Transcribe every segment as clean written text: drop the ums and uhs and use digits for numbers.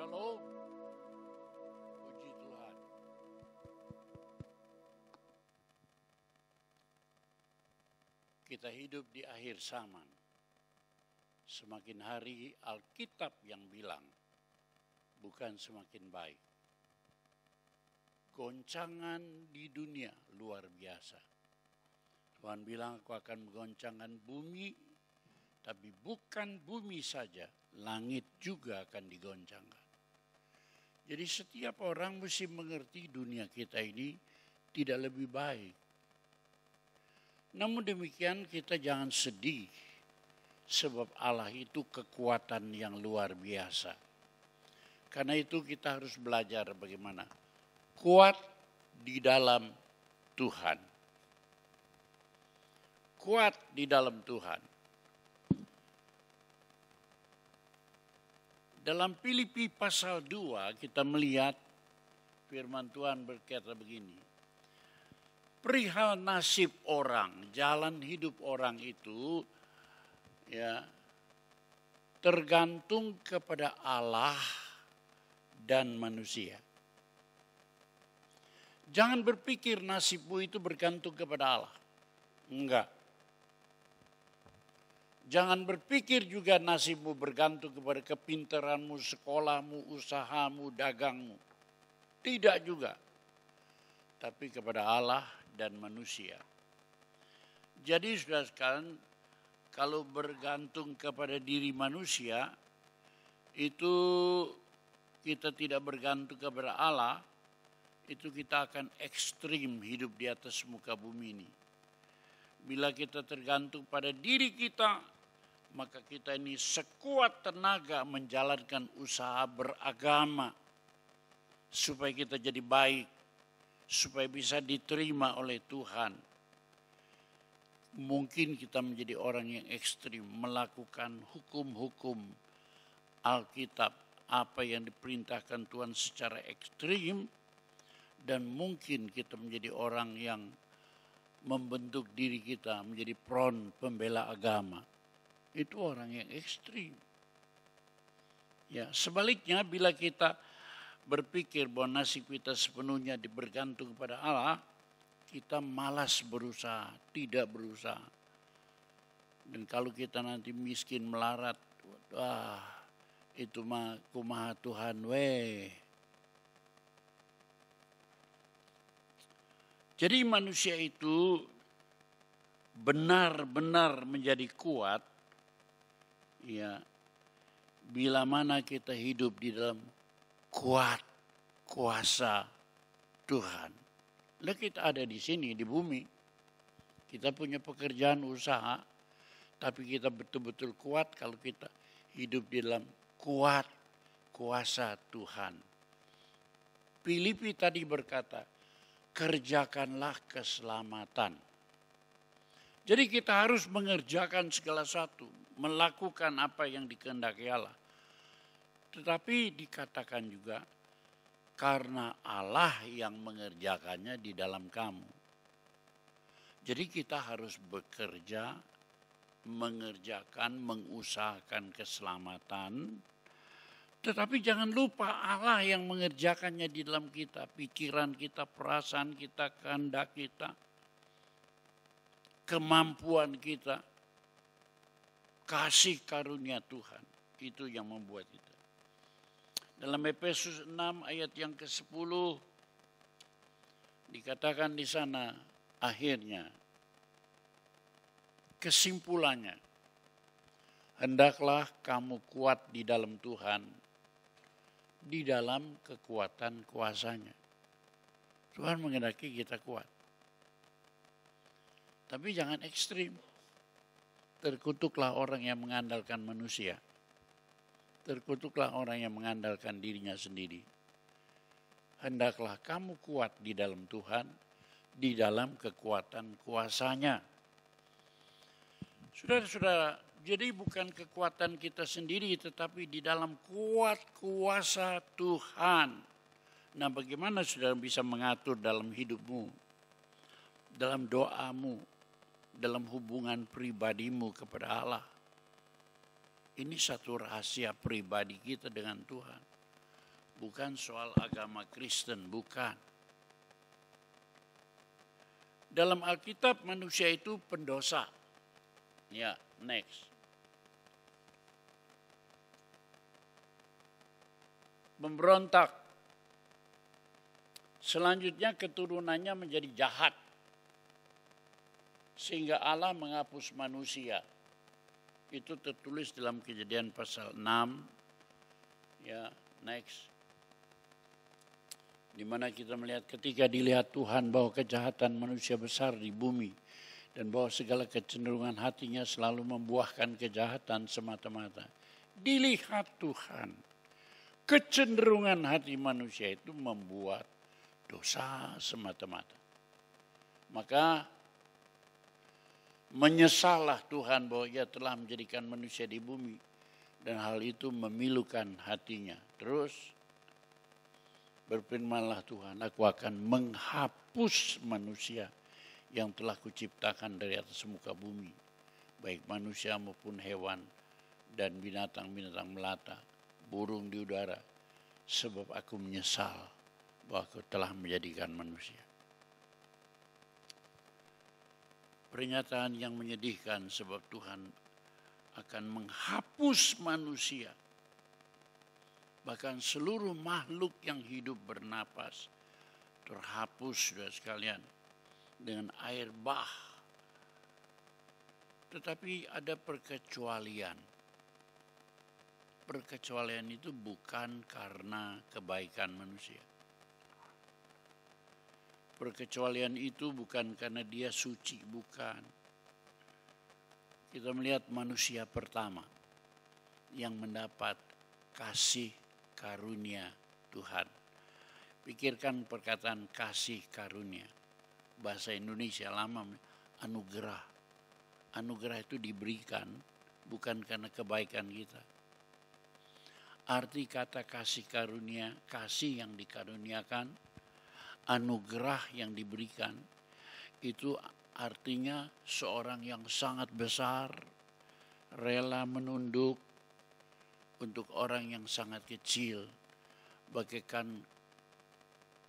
Shalom, puji Tuhan. Kita hidup di akhir zaman. Semakin hari Alkitab yang bilang, bukan semakin baik. Goncangan di dunia luar biasa. Tuhan bilang, aku akan menggoncangkan bumi, tapi bukan bumi saja, langit juga akan digoncangkan. Jadi setiap orang mesti mengerti dunia kita ini tidak lebih baik. Namun demikian kita jangan sedih, sebab Allah itu kekuatan yang luar biasa. Karena itu kita harus belajar bagaimana kuat di dalam Tuhan. Kuat di dalam Tuhan. Dalam Filipi pasal 2 kita melihat firman Tuhan berkata begini. Perihal nasib orang, jalan hidup orang itu ya tergantung kepada Allah dan manusia. Jangan berpikir nasibmu itu bergantung kepada Allah. Enggak. Jangan berpikir juga nasibmu bergantung kepada kepintaranmu, sekolahmu, usahamu, dagangmu. Tidak juga. Tapi kepada Allah dan manusia. Jadi saudara sekalian, kalau bergantung kepada diri manusia, itu kita tidak bergantung kepada Allah, itu kita akan ekstrim hidup di atas muka bumi ini. Bila kita tergantung pada diri kita, maka kita ini sekuat tenaga menjalankan usaha beragama supaya kita jadi baik, supaya bisa diterima oleh Tuhan. Mungkin kita menjadi orang yang ekstrim, melakukan hukum-hukum Alkitab, apa yang diperintahkan Tuhan secara ekstrim, dan mungkin kita menjadi orang yang membentuk diri kita menjadi front pembela agama. Itu orang yang ekstrim. Ya, sebaliknya bila kita berpikir bahwa nasib kita sepenuhnya bergantung kepada Allah, kita malas berusaha, tidak berusaha. Dan kalau kita nanti miskin melarat, wah itu mah kumaha Tuhan weh. Jadi manusia itu benar-benar menjadi kuat ya bila mana kita hidup di dalam kuat kuasa Tuhan. Lah kita ada di sini di bumi. Kita punya pekerjaan usaha, tapi kita betul-betul kuat kalau kita hidup di dalam kuat kuasa Tuhan. Filipi tadi berkata, kerjakanlah keselamatan. Jadi kita harus mengerjakan segala sesuatu, melakukan apa yang dikehendaki Allah. Tetapi dikatakan juga, karena Allah yang mengerjakannya di dalam kamu. Jadi kita harus bekerja, mengerjakan, mengusahakan keselamatan. Tetapi jangan lupa Allah yang mengerjakannya di dalam kita. Pikiran kita, perasaan kita, kehendak kita, kemampuan kita, kasih karunia Tuhan. Itu yang membuat kita. Dalam Efesus 6 ayat yang ke-10 dikatakan di sana akhirnya kesimpulannya, hendaklah kamu kuat di dalam Tuhan, di dalam kekuatan kuasanya. Tuhan menghendaki kita kuat. Tapi jangan ekstrim. Terkutuklah orang yang mengandalkan manusia. Terkutuklah orang yang mengandalkan dirinya sendiri. Hendaklah kamu kuat di dalam Tuhan, di dalam kekuatan kuasanya. Saudara-saudara, jadi bukan kekuatan kita sendiri, tetapi di dalam kuat kuasa Tuhan. Nah, bagaimana saudara bisa mengatur dalam hidupmu, dalam doamu, dalam hubungan pribadimu kepada Allah? Ini satu rahasia pribadi kita dengan Tuhan. bukan soal agama Kristen, bukan. Dalam Alkitab manusia itu pendosa. Ya, next. Memberontak. Selanjutnya keturunannya menjadi jahat. Sehingga Allah menghapus manusia. Itu tertulis dalam Kejadian pasal 6. Ya, next. Di mana kita melihat ketika dilihat Tuhan bahwa kejahatan manusia besar di bumi. Dan bahwa segala kecenderungan hatinya selalu membuahkan kejahatan semata-mata. Dilihat Tuhan. Kecenderungan hati manusia itu membuat dosa semata-mata. Maka menyesallah Tuhan bahwa ia telah menjadikan manusia di bumi. Dan hal itu memilukan hatinya. Terus berfirmanlah Tuhan, aku akan menghapus manusia yang telah kuciptakan dari atas muka bumi. Baik manusia maupun hewan dan binatang-binatang melata, burung di udara. Sebab aku menyesal bahwa aku telah menjadikan manusia. Pernyataan yang menyedihkan sebab Tuhan akan menghapus manusia. Bahkan seluruh makhluk yang hidup bernapas terhapus, saudara sekalian, dengan air bah. Tetapi ada perkecualian. Perkecualian itu bukan karena kebaikan manusia. Perkecualian itu bukan karena dia suci, bukan. Kita melihat manusia pertama yang mendapat kasih karunia Tuhan. Pikirkan perkataan kasih karunia. Bahasa Indonesia lama, anugerah. Anugerah itu diberikan bukan karena kebaikan kita. Arti kata kasih karunia, kasih yang dikaruniakan, anugerah yang diberikan, itu artinya seorang yang sangat besar, rela menunduk untuk orang yang sangat kecil, bagaikan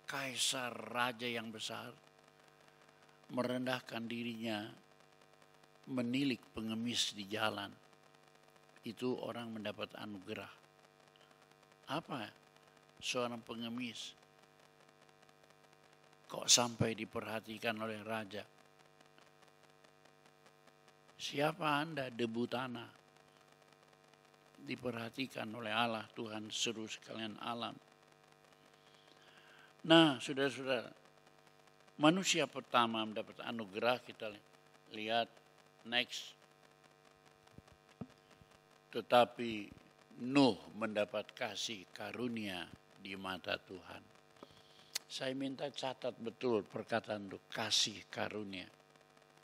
kaisar raja yang besar, merendahkan dirinya, menilik pengemis di jalan. Itu orang mendapat anugerah. Apa seorang pengemis kok sampai diperhatikan oleh raja? Siapa Anda, debu tanah? Diperhatikan oleh Allah, Tuhan seru sekalian alam. Nah, saudara-saudara, manusia pertama mendapat anugerah, kita lihat next. Tetapi Nuh mendapat kasih karunia di mata Tuhan. Saya minta catat betul perkataan itu, kasih karunia,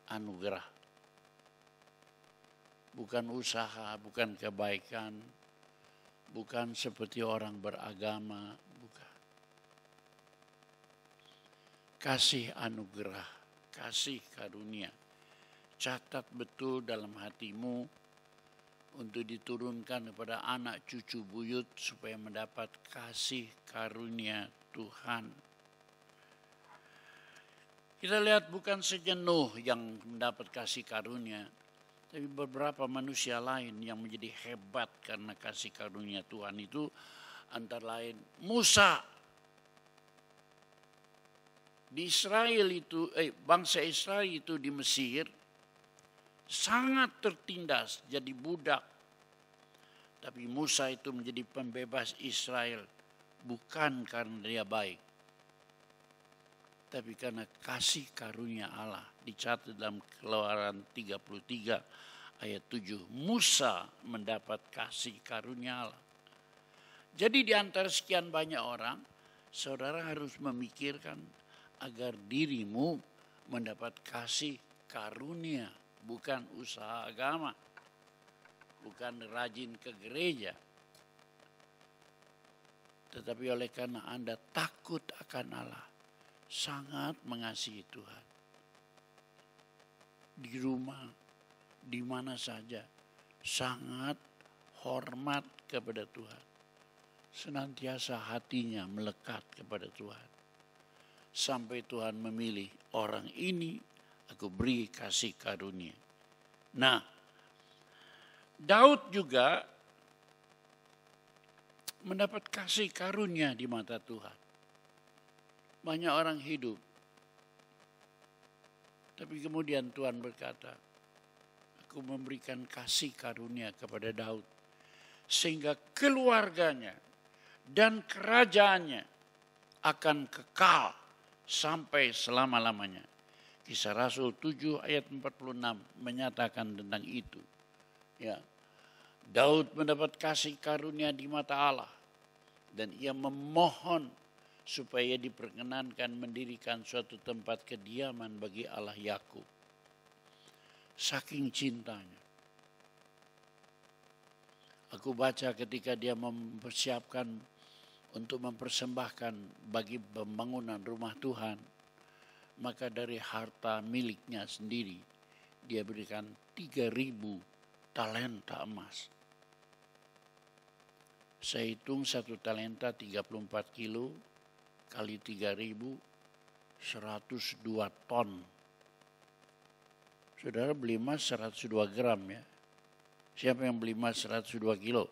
anugerah. Bukan usaha, bukan kebaikan, bukan seperti orang beragama, bukan. Kasih anugerah, kasih karunia. Catat betul dalam hatimu untuk diturunkan kepada anak cucu buyut supaya mendapat kasih karunia Tuhan. Kita lihat bukan saja Nuh yang mendapat kasih karunia, tapi beberapa manusia lain yang menjadi hebat karena kasih karunia Tuhan itu antara lain Musa. Di Israel itu, bangsa Israel itu di Mesir sangat tertindas jadi budak. Tapi Musa itu menjadi pembebas Israel bukan karena dia baik, tapi karena kasih karunia Allah. Dicatat dalam Keluaran 33 ayat 7. Musa mendapat kasih karunia Allah. Jadi di antara sekian banyak orang, saudara harus memikirkan agar dirimu mendapat kasih karunia, bukan usaha agama, bukan rajin ke gereja. Tetapi oleh karena Anda takut akan Allah, sangat mengasihi Tuhan. Di rumah, di mana saja, sangat hormat kepada Tuhan. senantiasa hatinya melekat kepada Tuhan. Sampai Tuhan memilih orang ini aku beri kasih karunia. Nah, Daud juga mendapat kasih karunia di mata Tuhan. Banyak orang hidup. Tapi kemudian Tuhan berkata, aku memberikan kasih karunia kepada Daud. Sehingga keluarganya dan kerajaannya akan kekal sampai selama-lamanya. Kisah Rasul 7 ayat 46 menyatakan tentang itu. Ya, Daud mendapat kasih karunia di mata Allah. Dan ia memohon supaya diperkenankan mendirikan suatu tempat kediaman bagi Allah Yakub. Saking cintanya. Aku baca ketika dia mempersiapkan untuk mempersembahkan bagi pembangunan rumah Tuhan, maka dari harta miliknya sendiri dia berikan 3.000 talenta emas. Saya hitung 1 talenta 34 kilo kali 3.000, 102 ton. Saudara beli emas 102 gram ya. Siapa yang beli emas 102 kilo?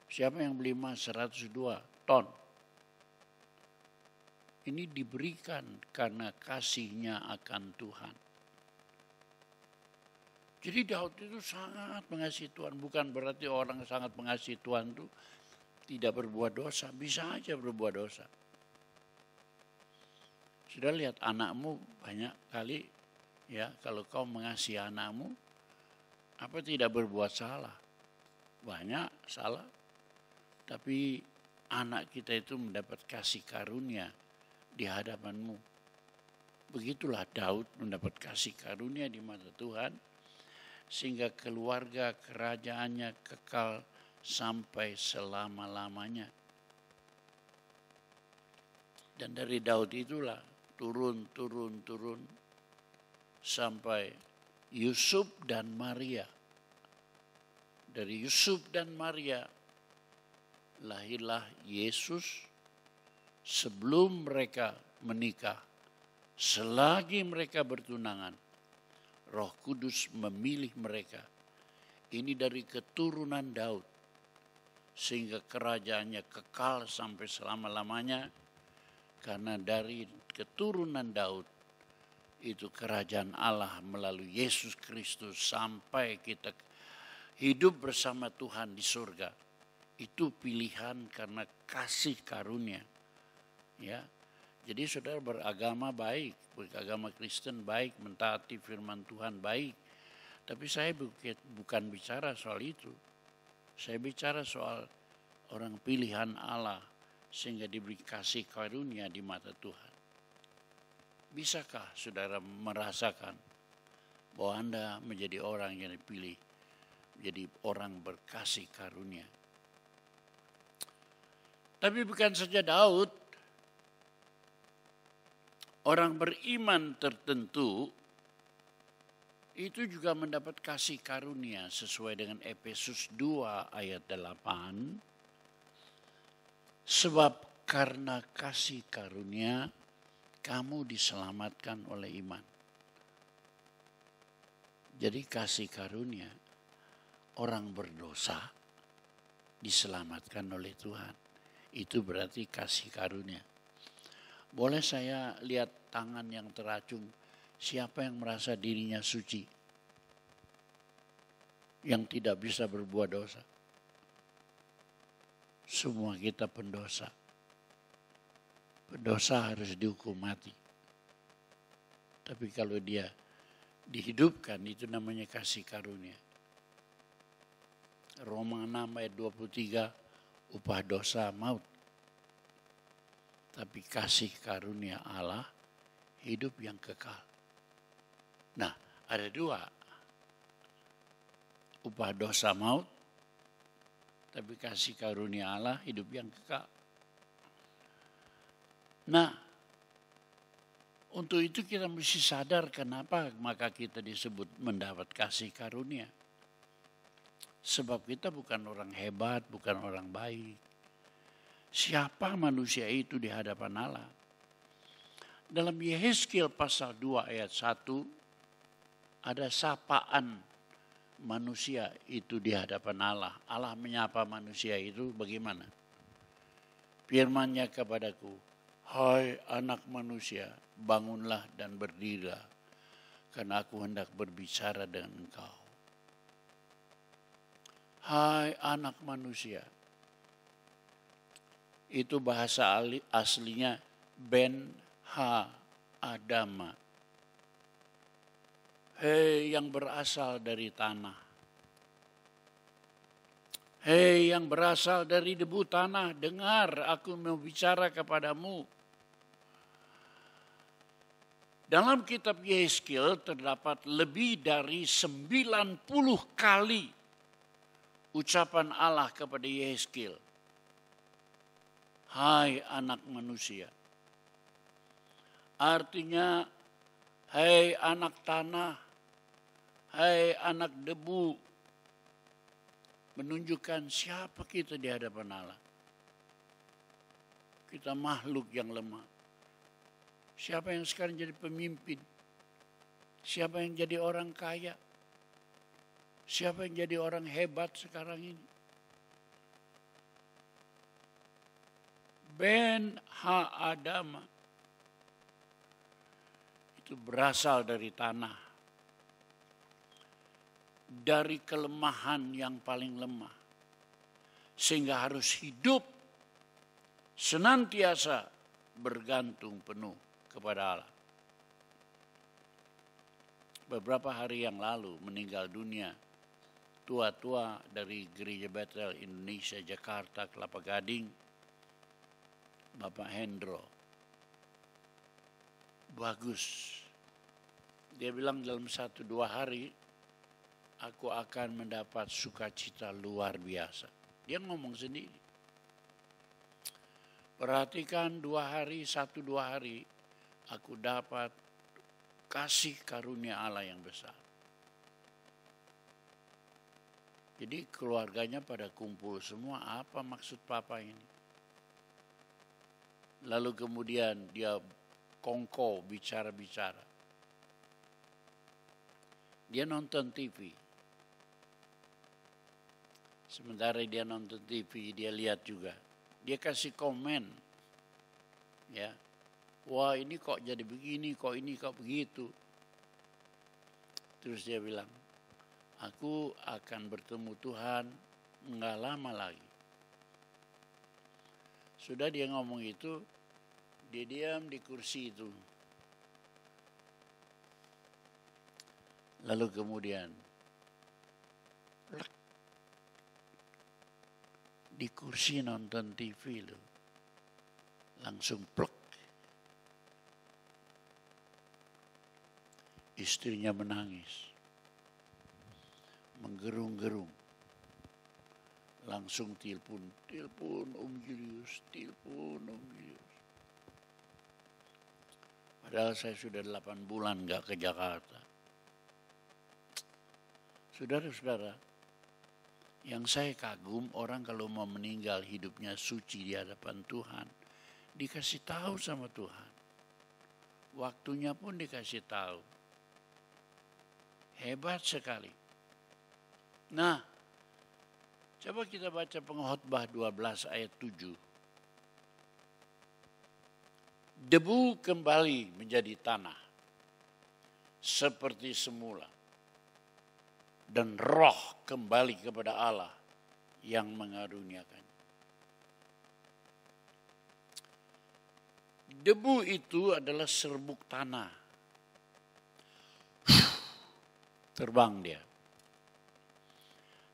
Siapa yang beli emas 102 ton? Ini diberikan karena kasihnya akan Tuhan. Jadi Daud itu sangat mengasihi Tuhan. Bukan berarti orang sangat mengasihi Tuhan itu tidak berbuat dosa. Bisa aja berbuat dosa. Sudah lihat anakmu banyak kali, ya, kalau kau mengasihi anakmu, apa tidak berbuat salah? Banyak salah. Tapi anak kita itu mendapat kasih karunia di hadapanmu. Begitulah Daud mendapat kasih karunia di mata Tuhan, sehingga keluarga kerajaannya kekal sampai selama-lamanya. Dan dari Daud itulah turun sampai Yusuf dan Maria. Dari Yusuf dan Maria lahirlah Yesus. Sebelum mereka menikah, selagi mereka bertunangan, Roh Kudus memilih mereka. Ini dari keturunan Daud, sehingga kerajaannya kekal sampai selama-lamanya. Karena dari keturunan Daud, itu kerajaan Allah melalui Yesus Kristus sampai kita hidup bersama Tuhan di surga. Itu pilihan karena kasih karunia. Ya, jadi saudara beragama baik, beragama Kristen baik, mentaati firman Tuhan baik. Tapi saya bukan bicara soal itu. Saya bicara soal orang pilihan Allah sehingga diberi kasih karunia di mata Tuhan. Bisakah saudara merasakan bahwa Anda menjadi orang yang dipilih, menjadi orang berkasih karunia? Tapi bukan saja Daud, orang beriman tertentu itu juga mendapat kasih karunia sesuai dengan Efesus 2 ayat 8. Sebab karena kasih karunia kamu diselamatkan oleh iman. Jadi kasih karunia orang berdosa diselamatkan oleh Tuhan. Itu berarti kasih karunia. Boleh saya lihat tangan yang teracung? Siapa yang merasa dirinya suci? Yang tidak bisa berbuat dosa. Semua kita pendosa. Pendosa harus dihukum mati. Tapi kalau dia dihidupkan, itu namanya kasih karunia. Roma 6 ayat 23, upah dosa maut. Tapi kasih karunia Allah, hidup yang kekal. Nah, ada dua. Upah dosa maut, tapi kasih karunia Allah, hidup yang kekal. Nah, untuk itu kita mesti sadar kenapa maka kita disebut mendapat kasih karunia. Sebab kita bukan orang hebat, bukan orang baik. Siapa manusia itu di hadapan Allah? Dalam Yehezkiel pasal 2 ayat 1 ada sapaan manusia itu di hadapan Allah. Allah menyapa manusia itu bagaimana? Firman-Nya kepadaku, hai anak manusia, bangunlah dan berdirilah, karena aku hendak berbicara dengan engkau. Hai anak manusia. Itu bahasa aslinya Ben Ha Adama. Hei yang berasal dari tanah. Hei yang berasal dari debu tanah, dengar aku mau bicara kepadamu. Dalam kitab Yehezkiel terdapat lebih dari 90 kali ucapan Allah kepada Yehezkiel. Hai anak manusia. Artinya, hai anak tanah, hai anak debu. Menunjukkan siapa kita di hadapan Allah. Kita makhluk yang lemah. Siapa yang sekarang jadi pemimpin? Siapa yang jadi orang kaya? Siapa yang jadi orang hebat sekarang ini? Ben Ha Adama itu berasal dari tanah, dari kelemahan yang paling lemah, sehingga harus hidup senantiasa bergantung penuh kepada Allah. Beberapa hari yang lalu meninggal dunia tua-tua dari Gereja Bethel Indonesia Jakarta Kelapa Gading, Bapak Hendro. Bagus. Dia bilang dalam 1-2 hari aku akan mendapat sukacita luar biasa. Dia ngomong sendiri. Perhatikan 1-2 hari aku dapat kasih karunia Allah yang besar. Jadi keluarganya pada kumpul semua, apa maksud papa ini? Lalu kemudian dia kongko bicara-bicara. Dia nonton TV. Sementara dia nonton TV, dia lihat juga. Dia kasih komen. Ya. Wah, ini kok jadi begini, kok ini kok begitu. Terus dia bilang, aku akan bertemu Tuhan enggak lama lagi. Sudah dia ngomong itu, dia diam di kursi itu. Lalu kemudian, di kursi nonton TV loh, langsung plek. Istrinya menangis, menggerung-gerung. Langsung telepon Om Julius, telepon Om Julius. Padahal saya sudah 8 bulan gak ke Jakarta. Saudara-saudara, yang saya kagum orang kalau mau meninggal hidupnya suci di hadapan Tuhan, dikasih tahu sama Tuhan. Waktunya pun dikasih tahu. Hebat sekali. Nah, coba kita baca Pengkhotbah 12 ayat 7. Debu kembali menjadi tanah seperti semula, dan roh kembali kepada Allah yang mengaruniakan. Debu itu adalah serbuk tanah. Terbang dia.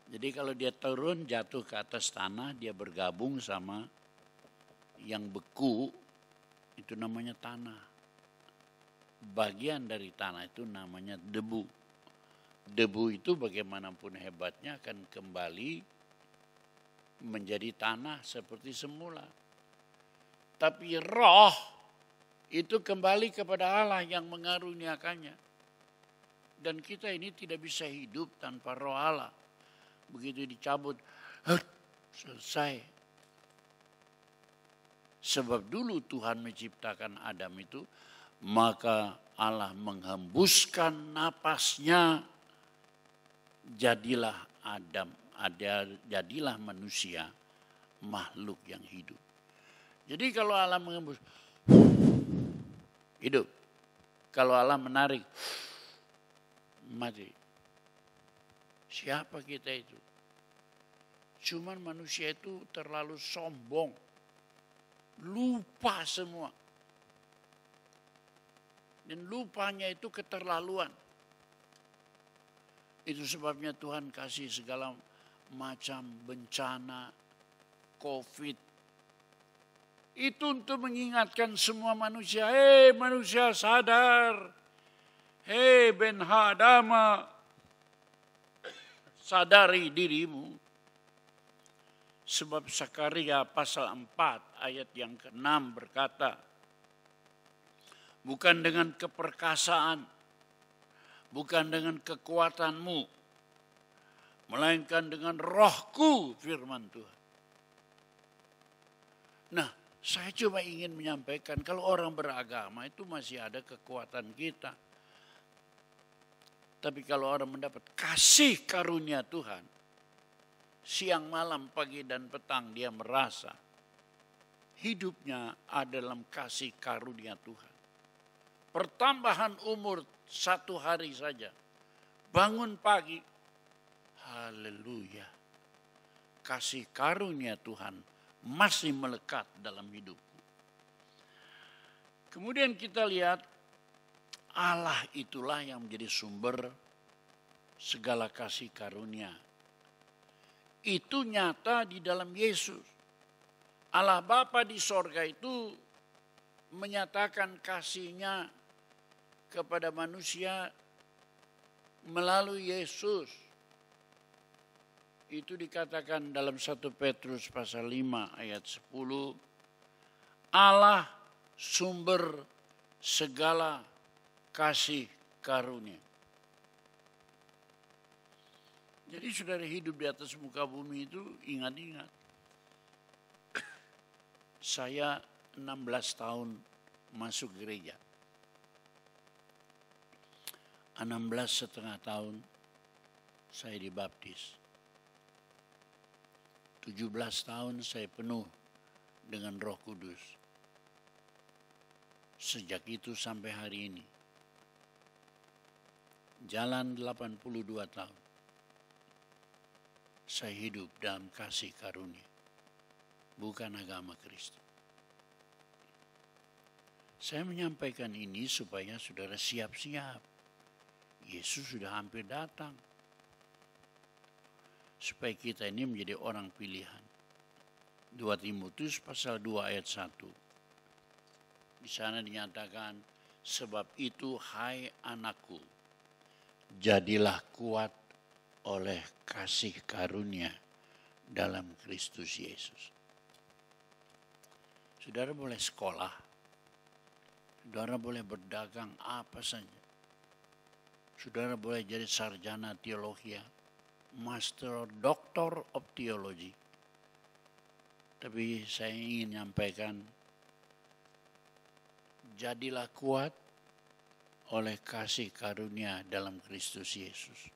Jadi kalau dia turun jatuh ke atas tanah, dia bergabung sama yang beku, itu namanya tanah. Bagian dari tanah itu namanya debu. Debu itu bagaimanapun hebatnya akan kembali menjadi tanah seperti semula. Tapi roh itu kembali kepada Allah yang mengaruniakannya. Dan kita ini tidak bisa hidup tanpa roh Allah. begitu dicabut, selesai. Sebab dulu Tuhan menciptakan Adam itu, maka Allah menghembuskan napasnya, jadilah Adam, jadilah manusia, makhluk yang hidup. Jadi kalau Allah menghembus, hidup. Kalau Allah menarik, mati. Siapa kita itu? Cuman manusia itu terlalu sombong. Lupa semua. Dan lupanya itu keterlaluan. Itu sebabnya Tuhan kasih segala macam bencana, COVID. Itu untuk mengingatkan semua manusia. Hei manusia sadar. Hei Ben Hadama. Sadari dirimu. Sebab Sakaria pasal 4 ayat yang ke-6 berkata, bukan dengan keperkasaan, bukan dengan kekuatanmu, melainkan dengan rohku, firman Tuhan. Nah, saya cuma ingin menyampaikan kalau orang beragama itu masih ada kekuatan kita. Tapi kalau orang mendapat kasih karunia Tuhan, siang, malam, pagi, dan petang dia merasa hidupnya ada dalam kasih karunia Tuhan. Pertambahan umur 1 hari saja. Bangun pagi. Haleluya. Kasih karunia Tuhan masih melekat dalam hidupku. Kemudian kita lihat Allah itulah yang menjadi sumber segala kasih karunia. Itu nyata di dalam Yesus. Allah Bapa di sorga itu menyatakan kasih-Nya kepada manusia melalui Yesus. Itu dikatakan dalam 1 Petrus pasal 5 ayat 10. Allah sumber segala kasih karunia. Jadi saudara hidup di atas muka bumi itu ingat-ingat. Saya 16 tahun masuk gereja. 16,5 tahun saya dibaptis. 17 tahun saya penuh dengan Roh Kudus. Sejak itu sampai hari ini. Jalan 82 tahun. Saya hidup dalam kasih karunia. Bukan agama Kristen. Saya menyampaikan ini supaya saudara siap-siap. Yesus sudah hampir datang. Supaya kita ini menjadi orang pilihan. 2 Timotius pasal 2 ayat 1. Di sana dinyatakan, sebab itu hai anakku, jadilah kuat oleh kasih karunia dalam Kristus Yesus. Saudara boleh sekolah, saudara boleh berdagang apa saja. Saudara boleh jadi sarjana teologi, master, doctor of theology. Tapi saya ingin menyampaikan, jadilah kuat oleh kasih karunia dalam Kristus Yesus.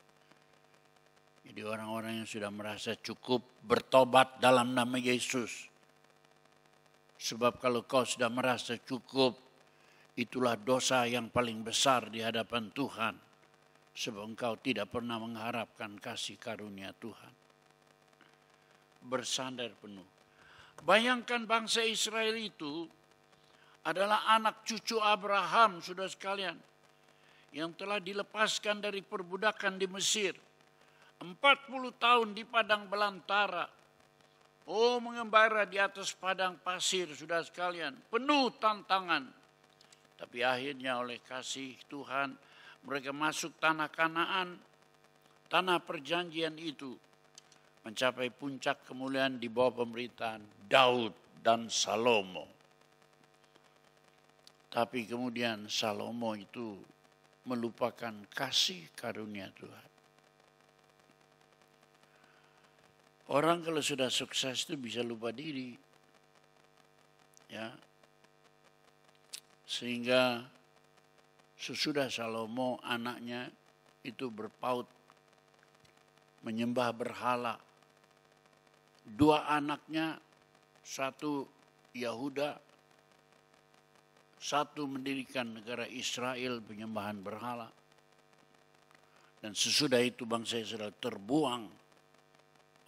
Jadi orang-orang yang sudah merasa cukup bertobat dalam nama Yesus. Sebab kalau kau sudah merasa cukup, itulah dosa yang paling besar di hadapan Tuhan. Sebab engkau tidak pernah mengharapkan kasih karunia Tuhan. Bersandar penuh. Bayangkan bangsa Israel itu adalah anak cucu Abraham, saudara sekalian. Yang telah dilepaskan dari perbudakan di Mesir. 40 tahun di padang belantara. Oh, mengembara di atas padang pasir, saudara sekalian. Penuh tantangan. Tapi akhirnya oleh kasih Tuhan, mereka masuk tanah Kanaan, tanah perjanjian itu. Mencapai puncak kemuliaan di bawah pemerintahan Daud dan Salomo. Tapi kemudian Salomo itu melupakan kasih karunia Tuhan. Orang kalau sudah sukses itu bisa lupa diri. Ya. Sehingga sesudah Salomo anaknya itu berpaut menyembah berhala. Dua anaknya, satu Yahuda, satu mendirikan negara Israel penyembahan berhala. Dan sesudah itu bangsa Israel terbuang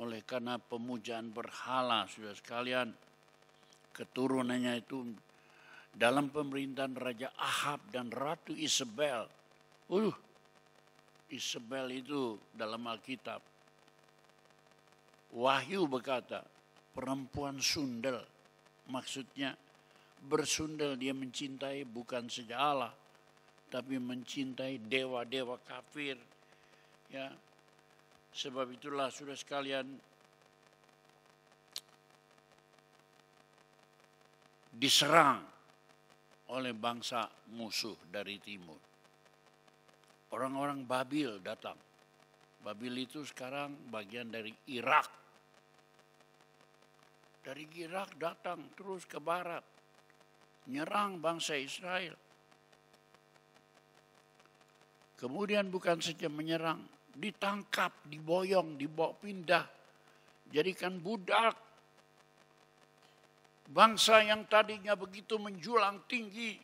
oleh karena pemujaan berhala, saudara sekalian. Keturunannya itu dalam pemerintahan Raja Ahab dan Ratu Isabel. Isabel itu dalam Alkitab. Wahyu berkata, perempuan sundel. Maksudnya bersundel, dia mencintai bukan saja Allah, tapi mencintai dewa-dewa kafir. Ya, sebab itulah saudara sekalian, diserang oleh bangsa musuh dari timur. Orang-orang Babil datang. Babil itu sekarang bagian dari Irak. Dari Irak datang terus ke barat, nyerang bangsa Israel. Kemudian bukan saja menyerang, ditangkap, diboyong, dibawa pindah, jadikan budak. Bangsa yang tadinya begitu menjulang tinggi,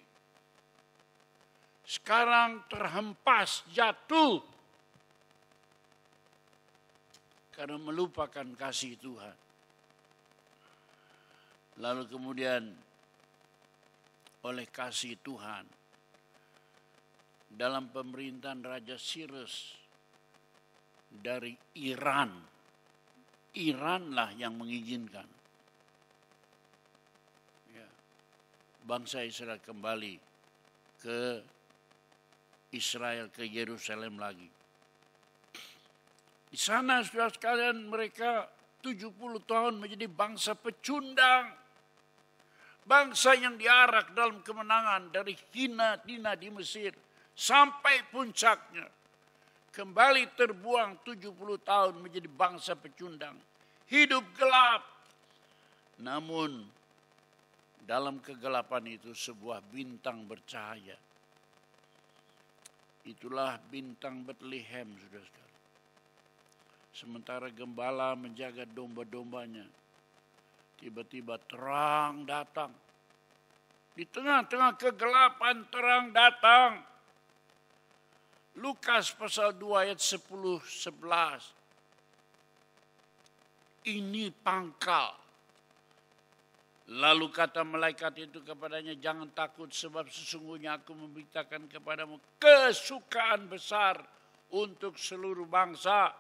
sekarang terhempas, jatuh, karena melupakan kasih Tuhan. Lalu kemudian oleh kasih Tuhan, dalam pemerintahan Raja Sirus dari Iran, Iranlah yang mengizinkan bangsa Israel kembali ke Israel, ke Yerusalem lagi. Di sana saudara sekalian, mereka 70 tahun menjadi bangsa pecundang. Bangsa yang diarak dalam kemenangan dari hina dina di Mesir sampai puncaknya. Kembali terbuang 70 tahun menjadi bangsa pecundang. Hidup gelap. Namun dalam kegelapan itu sebuah bintang bercahaya. Itulah bintang Bethlehem, saudara-saudara. Sementara gembala menjaga domba-dombanya, tiba-tiba terang datang. Di tengah-tengah kegelapan terang datang. Lukas pasal 2 ayat 10-11. Ini pangkal. Lalu kata malaikat itu kepadanya, jangan takut sebab sesungguhnya aku memberitakan kepadamu kesukaan besar untuk seluruh bangsa.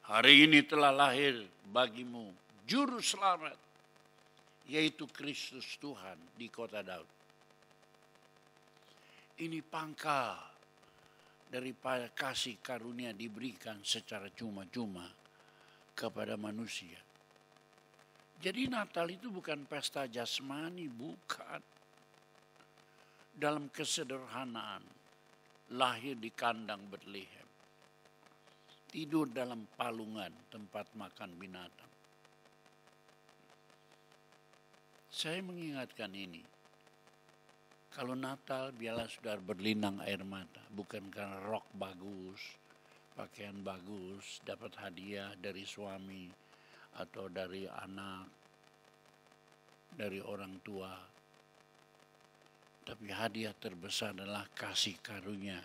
Hari ini telah lahir bagimu Juru Selamat, yaitu Kristus Tuhan di kota Daud. Ini pangkal daripada kasih karunia diberikan secara cuma-cuma kepada manusia. Jadi Natal itu bukan pesta jasmani, bukan. Dalam kesederhanaan, lahir di kandang Bethlehem. Tidur dalam palungan tempat makan binatang. Saya mengingatkan ini. Kalau Natal biarlah saudara berlinang air mata. Bukan karena rok bagus, pakaian bagus, dapat hadiah dari suami atau dari anak, dari orang tua. Tapi hadiah terbesar adalah kasih karunia.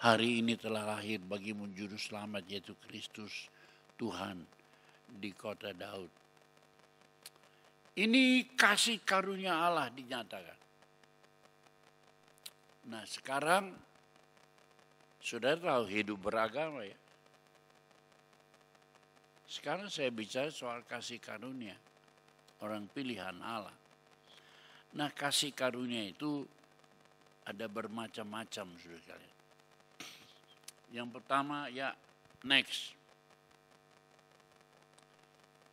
Hari ini telah lahir bagimu Juru Selamat, yaitu Kristus Tuhan di kota Daud. Ini kasih karunia Allah dinyatakan. Nah sekarang saudara tahu hidup beragama ya. Sekarang saya bicara soal kasih karunia. Orang pilihan Allah. Nah kasih karunia itu ada bermacam-macam saudara sekalian. Yang pertama next.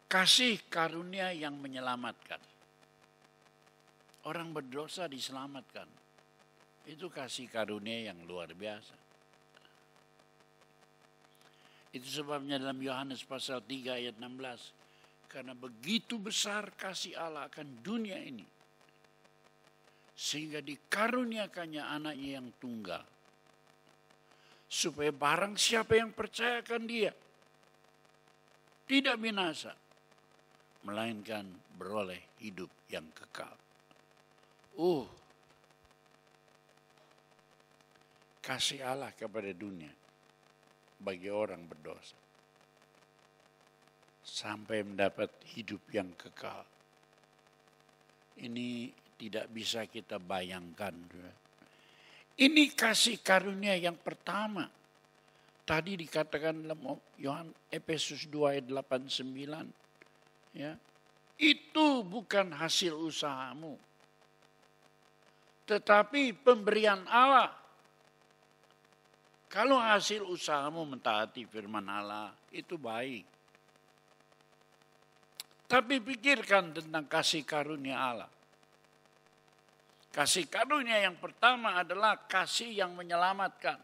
Kasih karunia yang menyelamatkan. Orang berdosa diselamatkan. Itu kasih karunia yang luar biasa. Itu sebabnya dalam Yohanes pasal 3 ayat 16. Karena begitu besar kasih Allah akan dunia ini. Sehingga dikaruniakannya anaknya yang tunggal. Supaya barang siapa yang percayakan dia. Tidak binasa. Melainkan beroleh hidup yang kekal. Kasih Allah kepada dunia. Bagi orang berdosa. Sampai mendapat hidup yang kekal. Ini tidak bisa kita bayangkan. Ini kasih karunia yang pertama. Tadi dikatakan dalam Efesus 2 ayat 8-9. Ya. Itu bukan hasil usahamu. Tetapi pemberian Allah. Kalau hasil usahamu mentaati firman Allah, itu baik. Tapi pikirkan tentang kasih karunia Allah. Kasih karunia yang pertama adalah kasih yang menyelamatkan.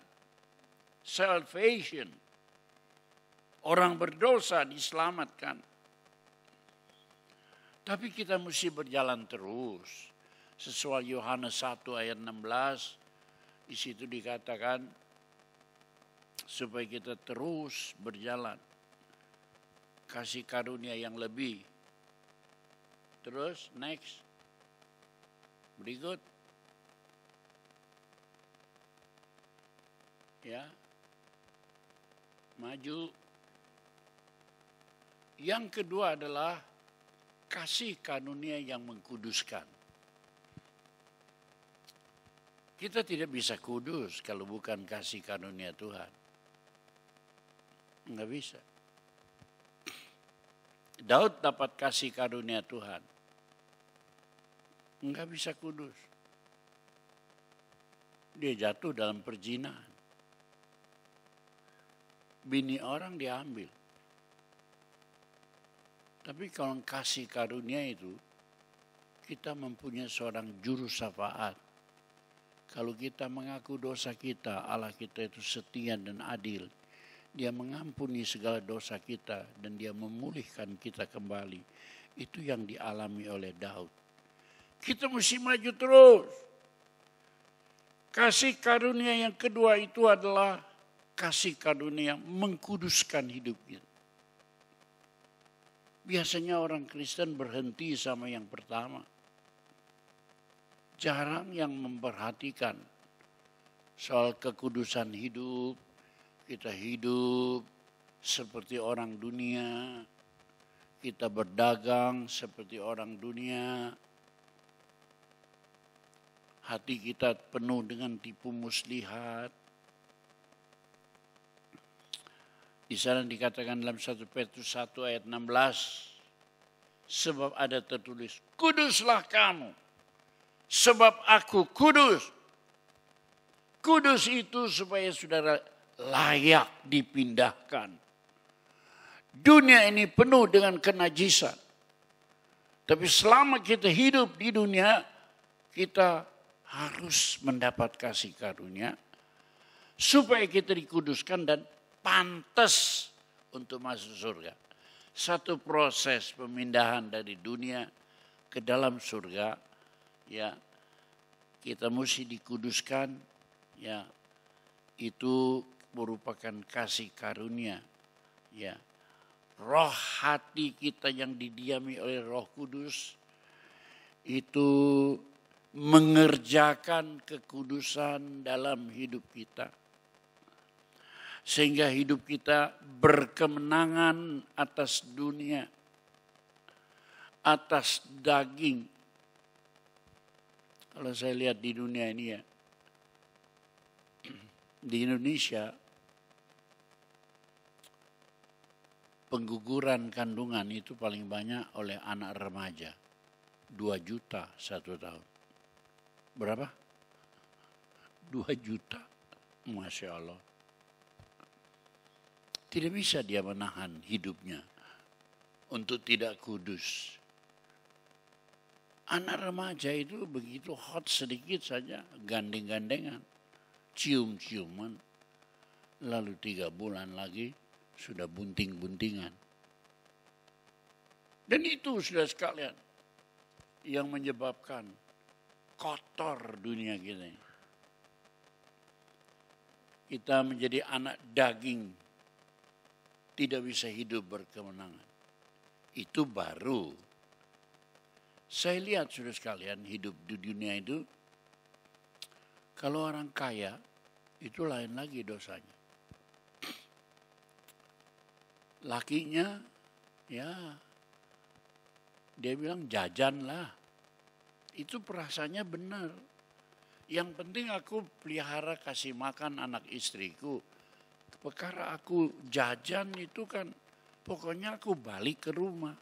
Salvation. Orang berdosa diselamatkan. Tapi kita mesti berjalan terus. Sesuai Yohanes 1 ayat 16. Di situ dikatakan supaya kita terus berjalan. Kasih karunia yang lebih. Terus, next. Berikut. Ya. Maju. Yang kedua adalah kasih karunia yang mengkuduskan. Kita tidak bisa kudus kalau bukan kasih karunia Tuhan. Enggak bisa. Daud dapat kasih karunia Tuhan. Enggak bisa kudus. Dia jatuh dalam perzinahan. Bini orang diambil. Tapi kalau kasih karunia itu, kita mempunyai seorang juru syafaat. Kalau kita mengaku dosa kita, Allah kita itu setia dan adil. Dia mengampuni segala dosa kita dan dia memulihkan kita kembali. Itu yang dialami oleh Daud. Kita mesti maju terus. Kasih karunia yang kedua itu adalah kasih karunia yang mengkuduskan hidup kita. Biasanya orang Kristen berhenti sama yang pertama. Jarang yang memperhatikan soal kekudusan hidup. Kita hidup seperti orang dunia. Kita berdagang seperti orang dunia. Hati kita penuh dengan tipu muslihat. Di sana dikatakan dalam 1 Petrus 1 ayat 16. Sebab ada tertulis, kuduslah kamu. Sebab aku kudus. Kudus itu supaya saudara layak dipindahkan. Dunia ini penuh dengan kenajisan. Tapi selama kita hidup di dunia, kita harus mendapat kasih karunia supaya kita dikuduskan dan pantas untuk masuk surga. Satu proses pemindahan dari dunia ke dalam surga, ya kita mesti dikuduskan, ya itu merupakan kasih karunia, ya roh hati kita yang didiami oleh Roh Kudus itu mengerjakan kekudusan dalam hidup kita. Sehingga hidup kita berkemenangan atas dunia, atas daging. Kalau saya lihat di dunia ini ya, di Indonesia, pengguguran kandungan itu paling banyak oleh anak remaja. 2 juta 1 tahun. Berapa? 2 juta. Masya Allah. Tidak bisa dia menahan hidupnya untuk tidak kudus. Anak remaja itu begitu hot sedikit saja, gandeng-gandengan, cium-ciuman. Lalu 3 bulan lagi sudah bunting-buntingan. Dan itu sudah sekalian yang menyebabkan kotor dunia kita. Kita menjadi anak daging, tidak bisa hidup berkemenangan. Itu baru. Saya lihat sudah sekalian hidup di dunia itu, kalau orang kaya itu lain lagi dosanya. Lakinya ya dia bilang jajan lah. Itu perasaannya benar. Yang penting aku pelihara kasih makan anak istriku. Perkara aku jajan itu kan pokoknya aku balik ke rumah.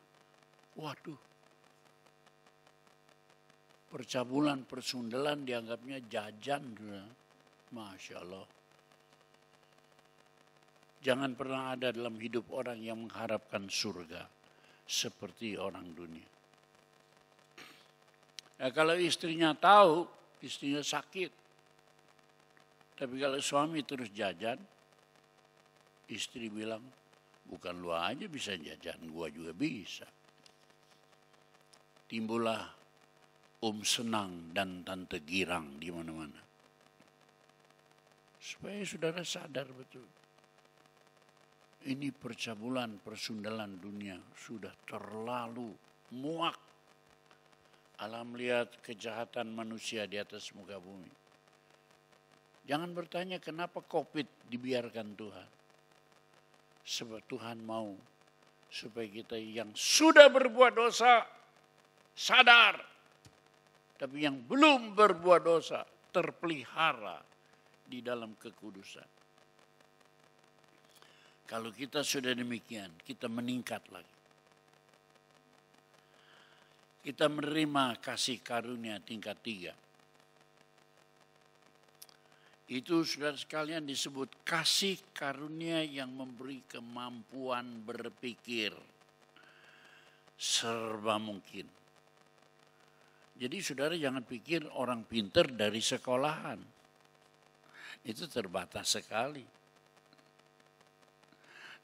Waduh. Percabulan, persundelan dianggapnya jajan. Masya Allah. Jangan pernah ada dalam hidup orang yang mengharapkan surga seperti orang dunia. Nah, kalau istrinya tahu, istrinya sakit. Tapi kalau suami terus jajan, istri bilang, bukan lu aja bisa jajan, gua juga bisa. Timbullah Senang dan Tante Girang di mana-mana. Supaya saudara sadar betul. Ini percabulan, persundalan dunia sudah terlalu muak. Allah melihat kejahatan manusia di atas muka bumi. Jangan bertanya kenapa COVID dibiarkan Tuhan. Sebab Tuhan mau supaya kita yang sudah berbuat dosa sadar. Tapi yang belum berbuat dosa terpelihara di dalam kekudusan. Kalau kita sudah demikian, kita meningkat lagi. Kita menerima kasih karunia tingkat 3. Itu saudara sekalian disebut kasih karunia yang memberi kemampuan berpikir serba mungkin. Jadi saudara jangan pikir orang pintar dari sekolahan. Itu terbatas sekali.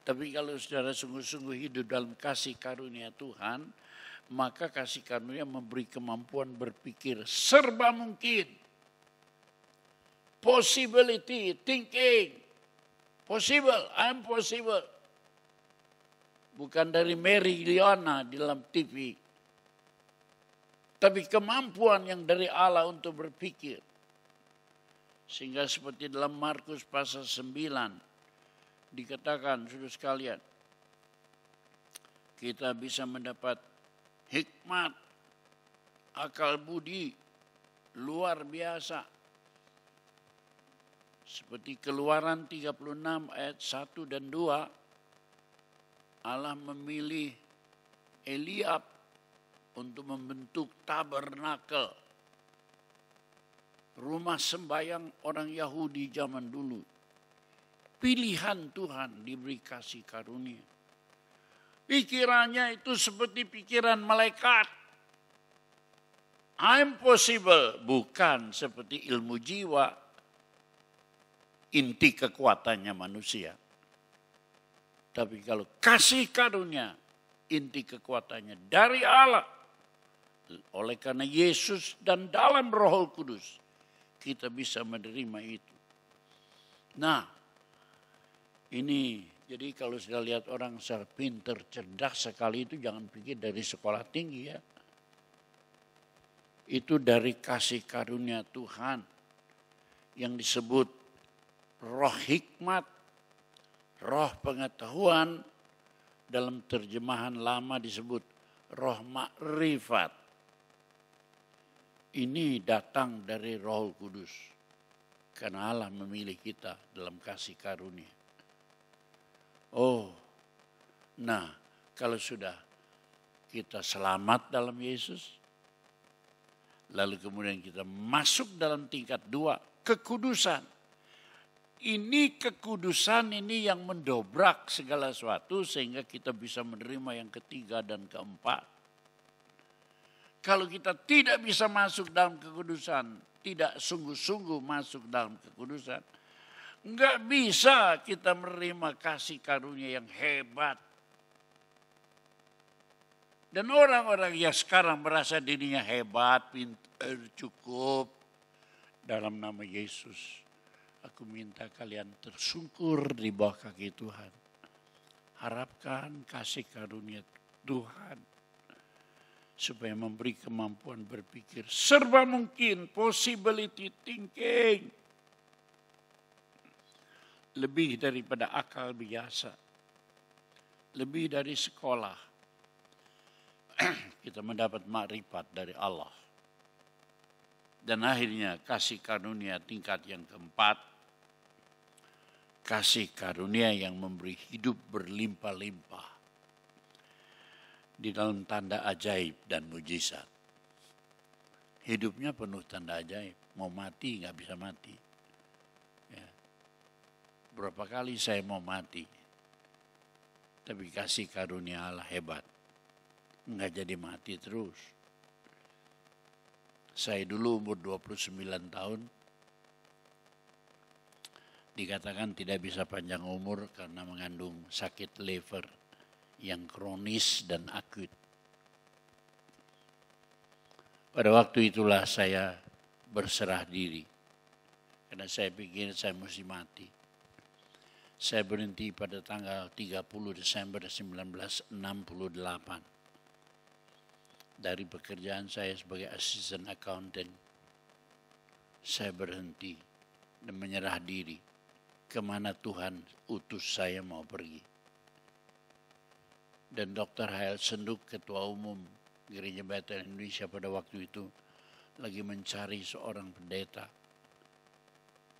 Tapi kalau saudara sungguh-sungguh hidup dalam kasih karunia Tuhan, maka kasih karunia memberi kemampuan berpikir serba mungkin. Possibility, thinking. Possible, I'm possible. Bukan dari Mary Liana di dalam TV. Tapi kemampuan yang dari Allah untuk berpikir. Sehingga seperti dalam Markus pasal 9. Dikatakan, saudara sekalian, kita bisa mendapat hikmat, akal budi, luar biasa. Seperti Keluaran 36 ayat 1 dan 2, Allah memilih Eliab untuk membentuk tabernakel, rumah sembahyang orang Yahudi zaman dulu. Pilihan Tuhan diberi kasih karunia. Pikirannya itu seperti pikiran malaikat. I'm possible. Bukan seperti ilmu jiwa. Inti kekuatannya manusia. Tapi kalau kasih karunia, inti kekuatannya dari Allah. Oleh karena Yesus dan dalam Roh Kudus, kita bisa menerima itu. Nah, ini, jadi kalau sudah lihat orang secara pintar, cerdas sekali itu jangan pikir dari sekolah tinggi ya. Itu dari kasih karunia Tuhan yang disebut roh hikmat, roh pengetahuan, dalam terjemahan lama disebut roh makrifat. Ini datang dari Roh Kudus. Karena Allah memilih kita dalam kasih karunia. Oh, nah kalau sudah kita selamat dalam Yesus, lalu kemudian kita masuk dalam tingkat 2, kekudusan. Ini kekudusan ini yang mendobrak segala sesuatu sehingga kita bisa menerima yang ketiga dan keempat. Kalau kita tidak bisa masuk dalam kekudusan, tidak sungguh-sungguh masuk dalam kekudusan, Enggak bisa kita menerima kasih karunia yang hebat. Dan orang-orang yang sekarang merasa dirinya hebat, pintar, cukup. Dalam nama Yesus, aku minta kalian tersungkur di bawah kaki Tuhan. Harapkan kasih karunia Tuhan. Supaya memberi kemampuan berpikir serba mungkin, possibility thinking. Lebih daripada akal biasa. Lebih dari sekolah. Kita mendapat makrifat dari Allah. Dan akhirnya kasih karunia tingkat yang keempat. Kasih karunia yang memberi hidup berlimpah-limpah. Di dalam tanda ajaib dan mujizat. Hidupnya penuh tanda ajaib. Mau mati nggak bisa mati. Ya. Berapa kali saya mau mati. Tapi kasih karunia Allah hebat. Nggak jadi mati terus. Saya dulu umur 29 tahun. Dikatakan tidak bisa panjang umur karena mengandung sakit liver yang kronis dan akut. Pada waktu itulah saya berserah diri. Karena saya pikir saya mesti mati. Saya berhenti pada tanggal 30 Desember 1968. Dari pekerjaan saya sebagai assistant accountant, saya berhenti dan menyerah diri kemana Tuhan utus saya mau pergi. Dan Dr. Hael Senduk, Ketua Umum Gereja Bethel Indonesia pada waktu itu, lagi mencari seorang pendeta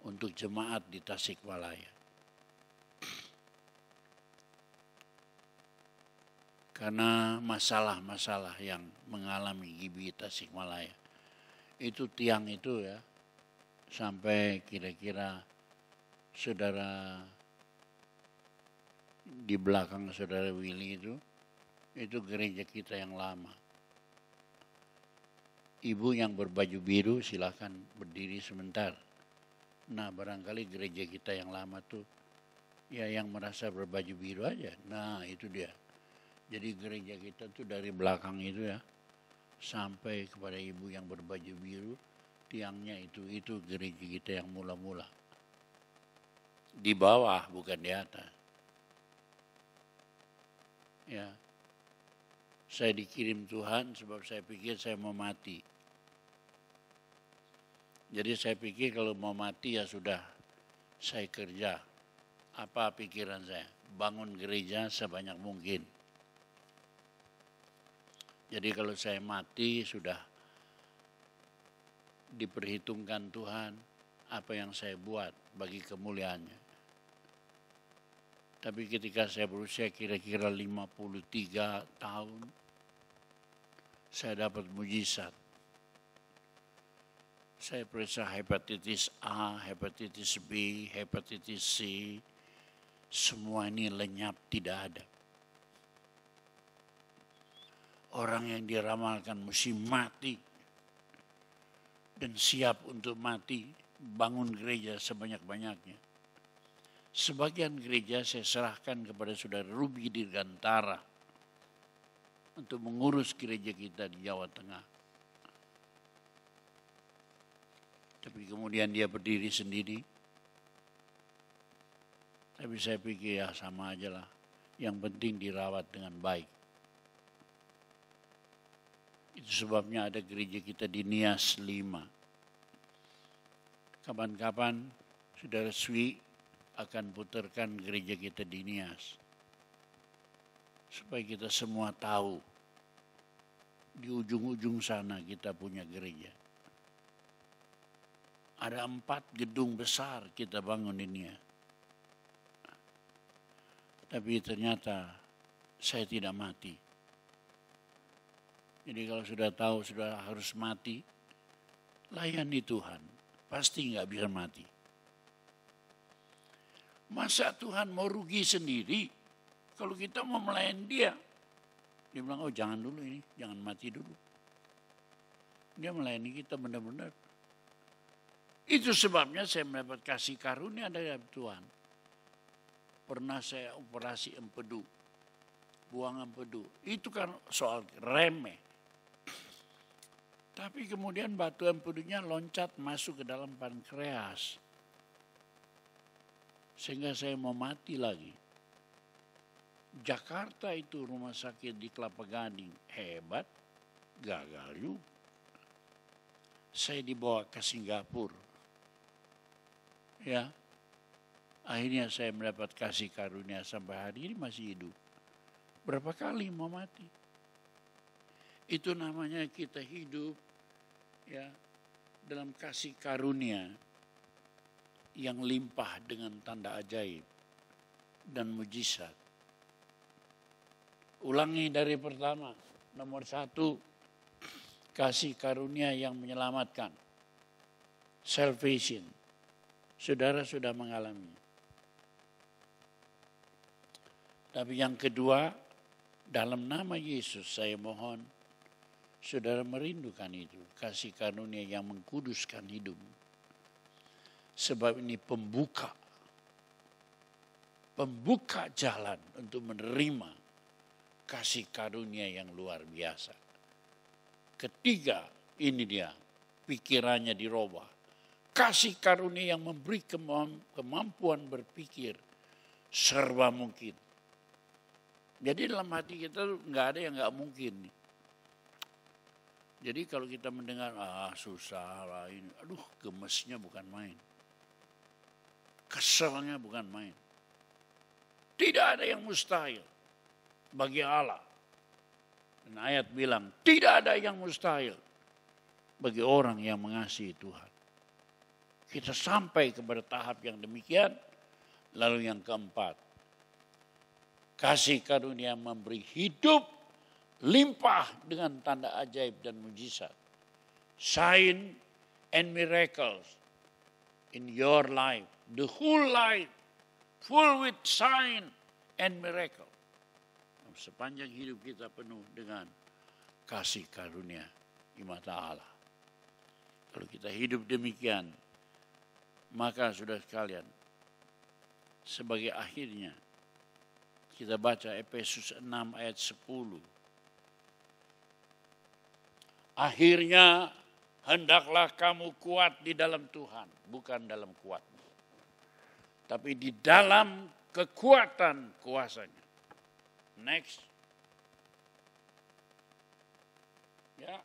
untuk jemaat di Tasikmalaya. Karena masalah-masalah yang mengalami GBI Tasikmalaya. Itu tiang itu ya, sampai kira-kira saudara di belakang saudara Willy itu gereja kita yang lama. Ibu yang berbaju biru silakan berdiri sebentar. Nah barangkali gereja kita yang lama tuh, ya yang merasa berbaju biru aja. Nah itu dia. Jadi gereja kita tuh dari belakang itu ya, sampai kepada ibu yang berbaju biru, tiangnya itu gereja kita yang mula-mula. Di bawah bukan di atas. Ya, saya dikirim Tuhan sebab saya pikir saya mau mati. Jadi saya pikir kalau mau mati ya sudah, saya kerja. Apa pikiran saya? Bangun gereja sebanyak mungkin. Jadi kalau saya mati sudah diperhitungkan Tuhan apa yang saya buat bagi kemuliaannya. Tapi ketika saya berusia kira-kira 53 tahun, saya dapat mujizat. Saya periksa hepatitis A, hepatitis B, hepatitis C, semua ini lenyap, tidak ada. Orang yang diramalkan mesti mati dan siap untuk mati, bangun gereja sebanyak-banyaknya. Sebagian gereja saya serahkan kepada saudara Ruby Dirgantara untuk mengurus gereja kita di Jawa Tengah. Tapi kemudian dia berdiri sendiri. Tapi saya pikir ya sama aja lah. Yang penting dirawat dengan baik. Itu sebabnya ada gereja kita di Nias 5. Kapan-kapan saudara Swi akan putarkan gereja kita di Nias. Supaya kita semua tahu di ujung-ujung sana kita punya gereja. Ada 4 gedung besar kita bangun di Nias. Tapi ternyata saya tidak mati. Jadi kalau sudah tahu sudah harus mati, layani Tuhan. Pasti nggak bisa mati. Masa Tuhan mau rugi sendiri kalau kita mau melayani dia? Dia bilang, oh jangan dulu ini, jangan mati dulu. Dia melayani kita benar-benar. Itu sebabnya saya mendapat kasih karunia dari Tuhan. Pernah saya operasi empedu, buang empedu. Itu kan soal remeh. Tapi kemudian batu empedunya loncat masuk ke dalam pankreas. Sehingga saya mau mati lagi. Jakarta itu rumah sakit di Kelapa Gading. Hebat, gagal juga. Saya dibawa ke Singapura. Ya, akhirnya saya mendapat kasih karunia sampai hari ini masih hidup. Berapa kali mau mati? Itu namanya kita hidup ya dalam kasih karunia yang limpah dengan tanda ajaib dan mujizat. Ulangi dari pertama, nomor 1, kasih karunia yang menyelamatkan. Salvation. Saudara sudah mengalami. Tapi yang kedua, dalam nama Yesus saya mohon saudara merindukan itu. Kasih karunia yang mengkuduskan hidup. Sebab ini pembuka jalan untuk menerima kasih karunia yang luar biasa. Ketiga, ini dia, pikirannya dirubah. Kasih karunia yang memberi kemampuan berpikir serba mungkin. Jadi dalam hati kita nggak ada yang nggak mungkin. Jadi kalau kita mendengar susah lah ini, aduh gemesnya bukan main, keselnya bukan main. Tidak ada yang mustahil bagi Allah. Dan ayat bilang tidak ada yang mustahil bagi orang yang mengasihi Tuhan. Kita sampai kepada tahap yang demikian. Lalu yang keempat, kasih karunia memberi hidup limpah dengan tanda ajaib dan mujizat. Sign and miracles in your life. The whole life full with sign and miracle. Sepanjang hidup kita penuh dengan kasih karunia di mata Allah. Kalau kita hidup demikian, maka saudara sekalian, sebagai akhirnya kita baca Efesus 6 ayat 10. Akhirnya hendaklah kamu kuat di dalam Tuhan, bukan dalam kuatmu, tapi di dalam kekuatan kuasanya. Next. Ya.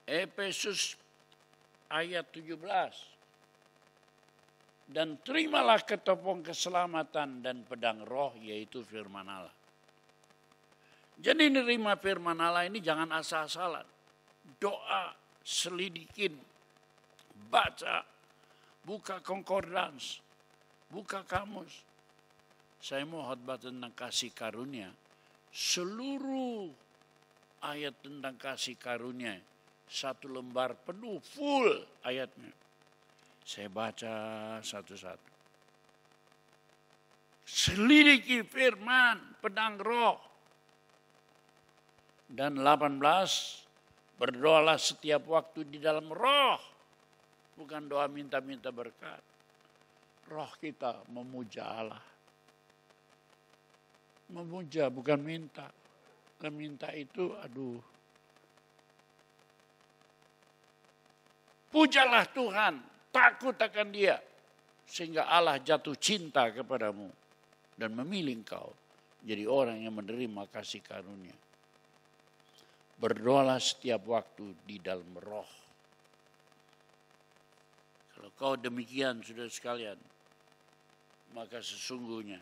Efesus ayat 17. Dan terimalah ketopong keselamatan dan pedang roh, yaitu firman Allah. Jadi nerima firman Allah ini jangan asal-asalan. Doa, selidikin, baca, buka concordance, buka kamus. Saya mau khotbah tentang kasih karunia. Seluruh ayat tentang kasih karunia, 1 lembar penuh, full ayatnya. Saya baca satu-satu. Selidiki firman, pedang roh. Dan 18, berdoalah setiap waktu di dalam roh. Bukan doa minta-minta berkat. Roh kita memuja Allah. Memuja bukan minta. Meminta itu aduh. Pujalah Tuhan, takut akan Dia, sehingga Allah jatuh cinta kepadamu dan memilih engkau jadi orang yang menerima kasih karunia. Berdoalah setiap waktu di dalam roh. Kalau kau demikian, saudara sekalian, maka sesungguhnya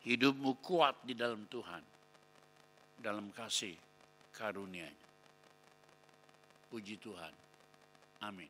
hidupmu kuat di dalam Tuhan, dalam kasih karunia-Nya. Puji Tuhan. Amin.